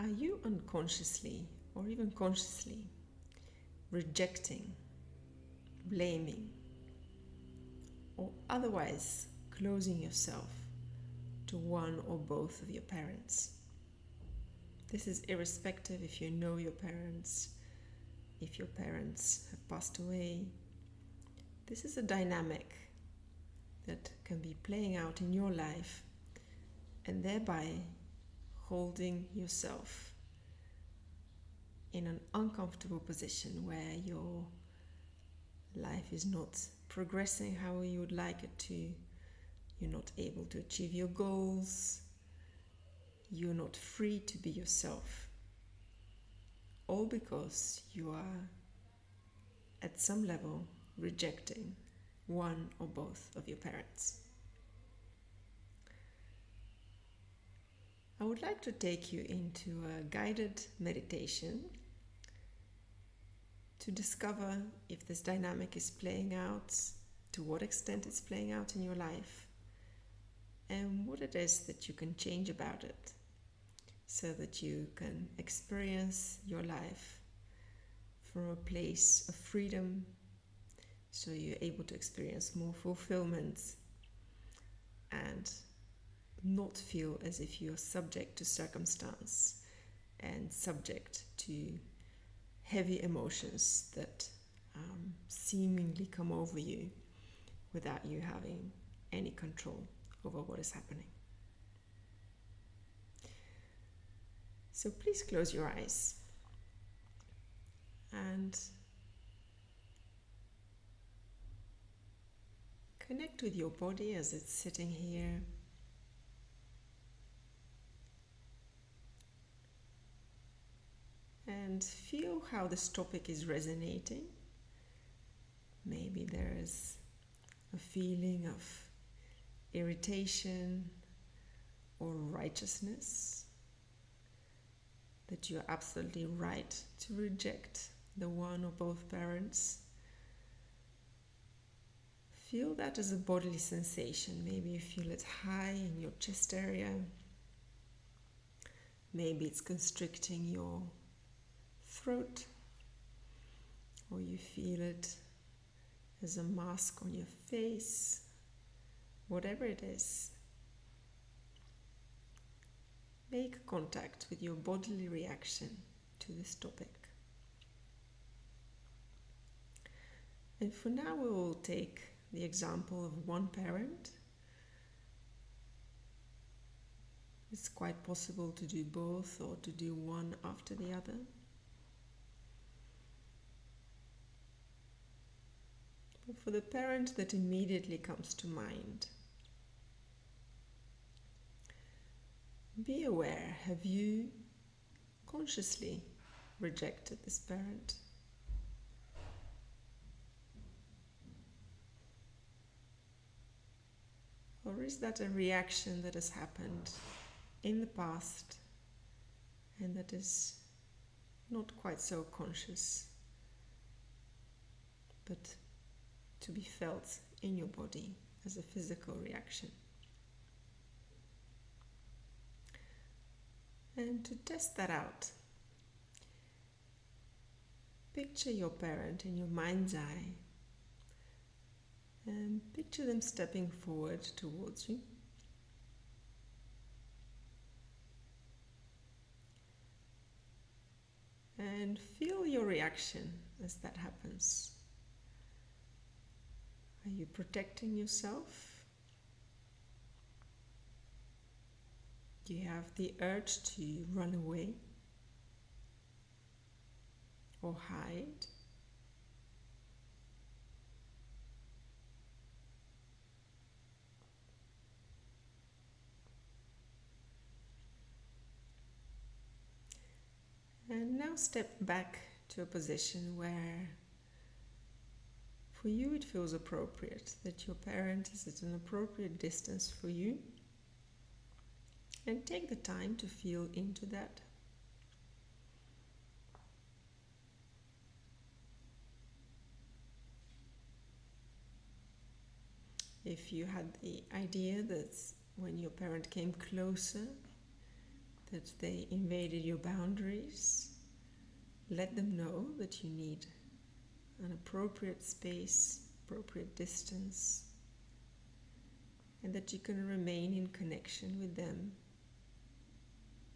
Are you unconsciously or even consciously rejecting, blaming, or otherwise closing yourself to one or both of your parents? This is irrespective if you know your parents, if your parents have passed away. This is a dynamic that can be playing out in your life and thereby holding yourself in an uncomfortable position where your life is not progressing how you would like it to. You're not able to achieve your goals. You're not free to be yourself. All because you are at some level rejecting one or both of your parents. I would like to take you into a guided meditation to discover if this dynamic is playing out, to what extent it's playing out in your life, and what it is that you can change about it so that you can experience your life from a place of freedom, so you're able to experience more fulfillment and not feel as if you're subject to circumstance and subject to heavy emotions that seemingly come over you without you having any control over what is happening. So please close your eyes and connect with your body as it's sitting here. And feel how this topic is resonating. Maybe there is a feeling of irritation or righteousness, that you're absolutely right to reject the one or both parents. Feel that as a bodily sensation. Maybe you feel it high in your chest area. Maybe it's constricting your throat, or you feel it as a mask on your face. Whatever it is, make contact with your bodily reaction to this topic. And for now, we will take the example of one parent. It's quite possible to do both or to do one after the other. But for the parent that immediately comes to mind, be aware, have you consciously rejected this parent? Or is that a reaction that has happened in the past and that is not quite so conscious, but to be felt in your body as a physical reaction? And to test that out, picture your parent in your mind's eye and picture them stepping forward towards you. And feel your reaction as that happens. Are you protecting yourself? Do you have the urge to run away or hide? And now step back to a position where for you it feels appropriate, that your parent is at an appropriate distance for you. And take the time to feel into that. If you had the idea that when your parent came closer, that they invaded your boundaries, let them know that you need an appropriate space, appropriate distance, and that you can remain in connection with them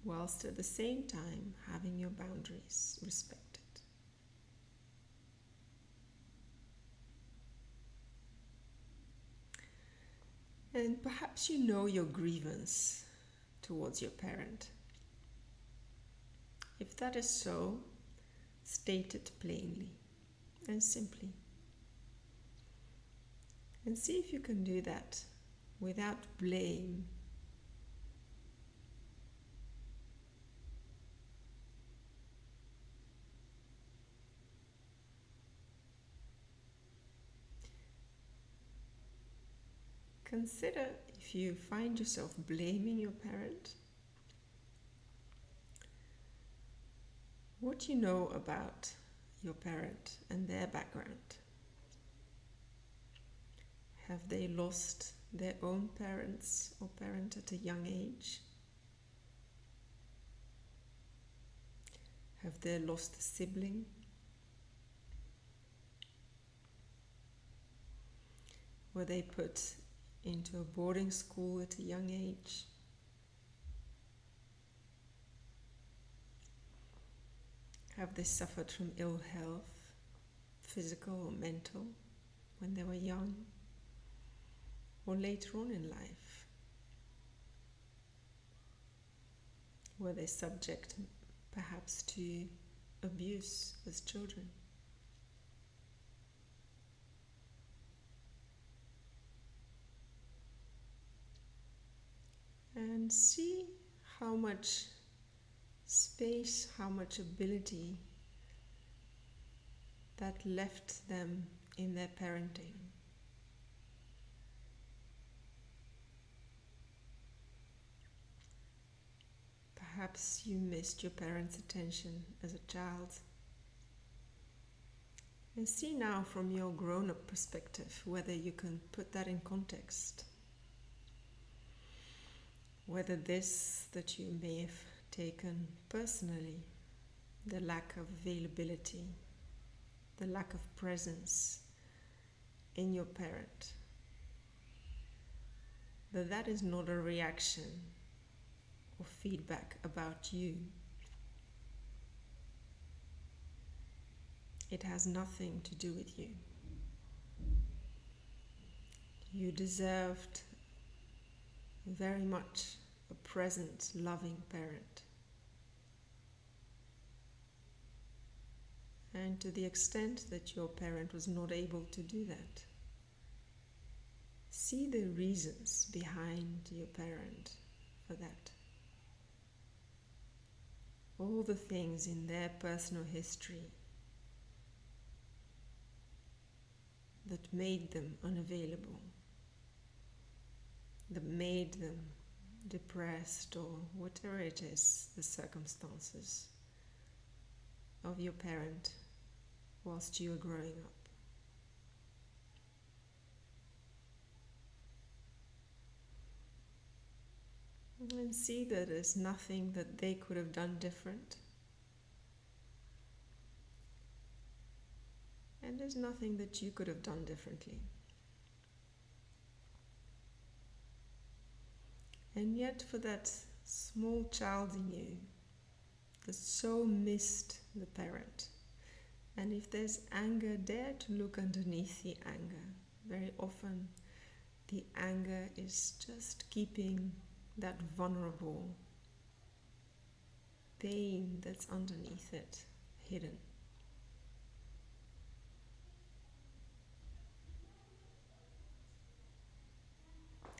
whilst at the same time having your boundaries respected. And perhaps you know your grievance towards your parent. If that is so, state it plainly and simply. And see if you can do that without blame. Consider if you find yourself blaming your parent, what you know about your parent and their background. Have they lost their own parents or parent at a young age? Have they lost a sibling? Were they put into a boarding school at a young age? Have they suffered from ill health, physical or mental, when they were young or later on in life? Were they subject perhaps to abuse as children? And see how much space, how much ability that left them in their parenting. Perhaps you missed your parents' attention as a child. And see now from your grown-up perspective whether you can put that in context. Whether this that you may have taken personally, the lack of availability, the lack of presence in your parent, that is not a reaction or feedback about you. It has nothing to do with you. You deserved very much a present, loving parent. And to the extent that your parent was not able to do that, see the reasons behind your parent for that. All the things in their personal history that made them unavailable, that made them depressed, or whatever it is, the circumstances of your parent whilst you were growing up. And see that there's nothing that they could have done different. And there's nothing that you could have done differently. And yet for that small child in you that so missed the parent, and if there's anger, dare to look underneath the anger. Very often the anger is just keeping that vulnerable pain that's underneath it hidden.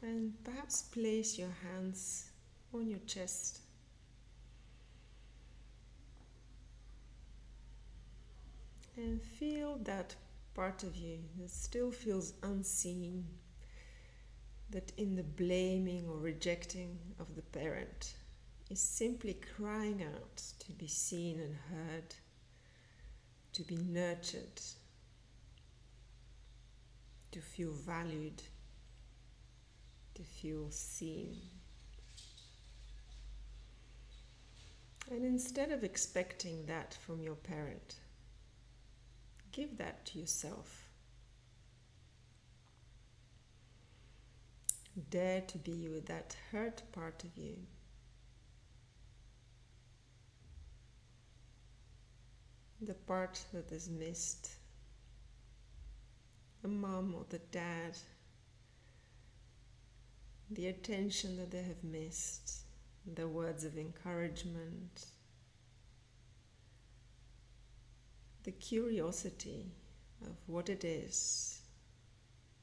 And perhaps place your hands on your chest. And feel that part of you that still feels unseen, that in the blaming or rejecting of the parent is simply crying out to be seen and heard, to be nurtured, to feel valued, to feel seen. And instead of expecting that from your parent, give that to yourself. Dare to be with that hurt part of you. The part that is missed. The mom or the dad. The attention that they have missed. The words of encouragement. The curiosity of what it is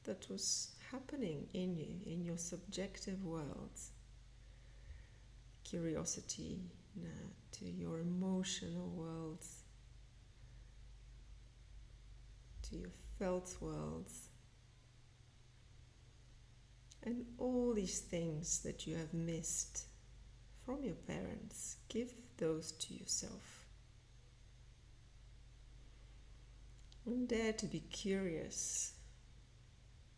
that was happening in you, in your subjective world. Curiosity to your emotional world, to your felt world, and all these things that you have missed from your parents. Give those to yourself. And dare to be curious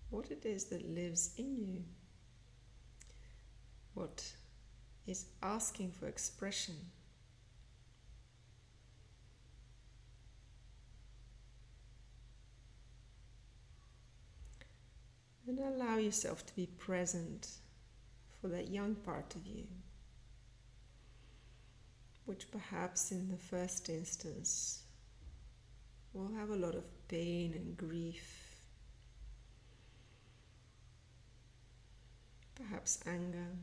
what it is that lives in you, what is asking for expression. And allow yourself to be present for that young part of you, which perhaps in the first instance will have a lot of pain and grief. Perhaps anger,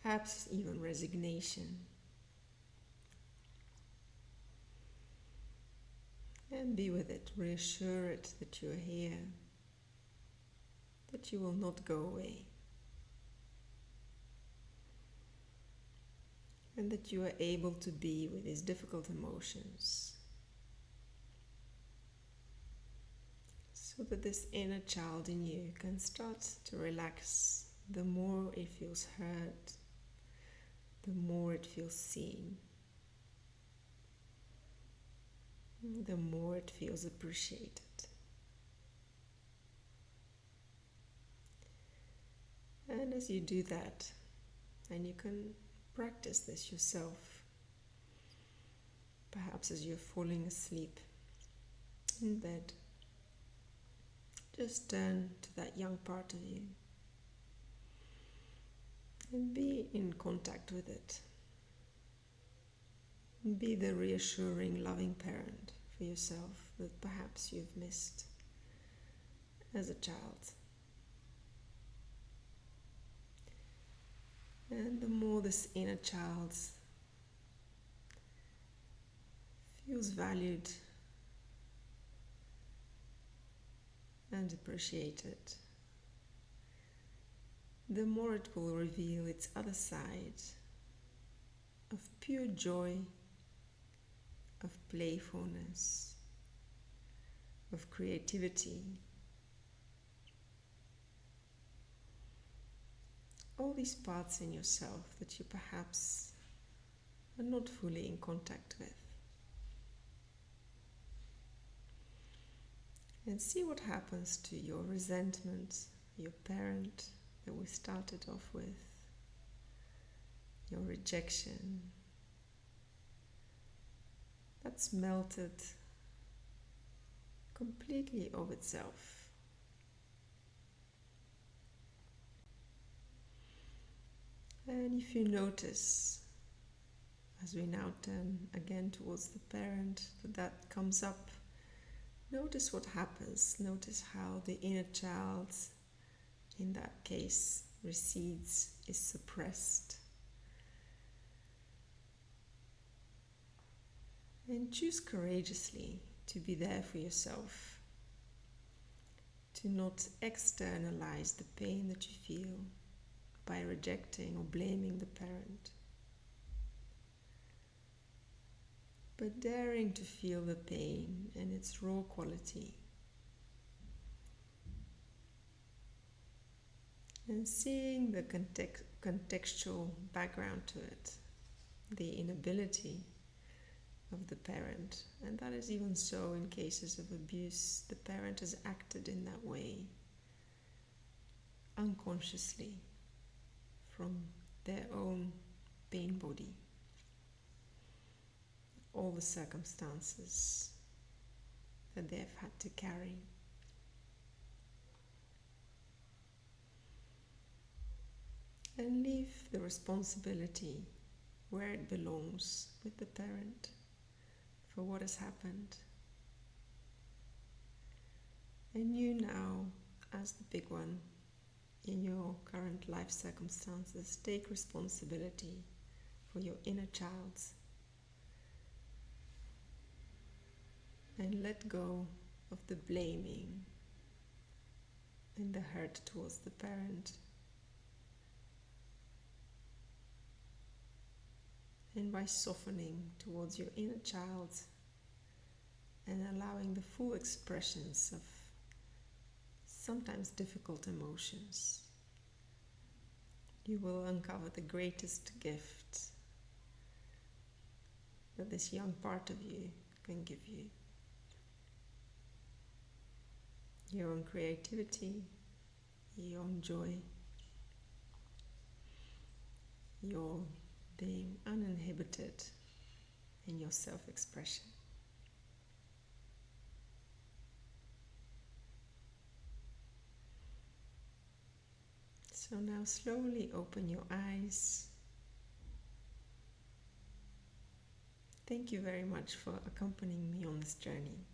perhaps even resignation. And be with it, reassure it that you're here, that you will not go away, and that you are able to be with these difficult emotions, so that this inner child in you can start to relax. The more it feels heard, the more it feels seen, the more it feels appreciated. And as you do that, and you can practice this yourself, perhaps as you're falling asleep in bed, just turn to that young part of you and be in contact with it. Be the reassuring, loving parent for yourself that perhaps you've missed as a child. And the more this inner child feels valued and appreciated, the more it will reveal its other side of pure joy, of playfulness, of creativity. All these parts in yourself that you perhaps are not fully in contact with. And see what happens to your resentment, your parent that we started off with, your rejection. That's melted completely of itself. And if you notice, as we now turn again towards the parent, that comes up, notice what happens. Notice how the inner child, in that case, recedes, is suppressed. And choose courageously to be there for yourself, to not externalize the pain that you feel by rejecting or blaming the parent, but daring to feel the pain in its raw quality, and seeing the contextual background to it, the inability of the parent. And that is even so in cases of abuse. The parent has acted in that way unconsciously from their own pain body, all the circumstances that they've had to carry. And leave the responsibility where it belongs, with the parent, for what has happened. And you now, as the big one in your current life circumstances, take responsibility for your inner child and let go of the blaming and the hurt towards the parent. And by softening towards your inner child and allowing the full expressions of sometimes difficult emotions, you will uncover the greatest gift that this young part of you can give you. Your own creativity, your own joy, your being uninhibited in your self-expression. So now slowly open your eyes. Thank you very much for accompanying me on this journey.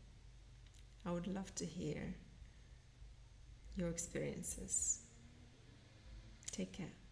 I would love to hear your experiences. Take care.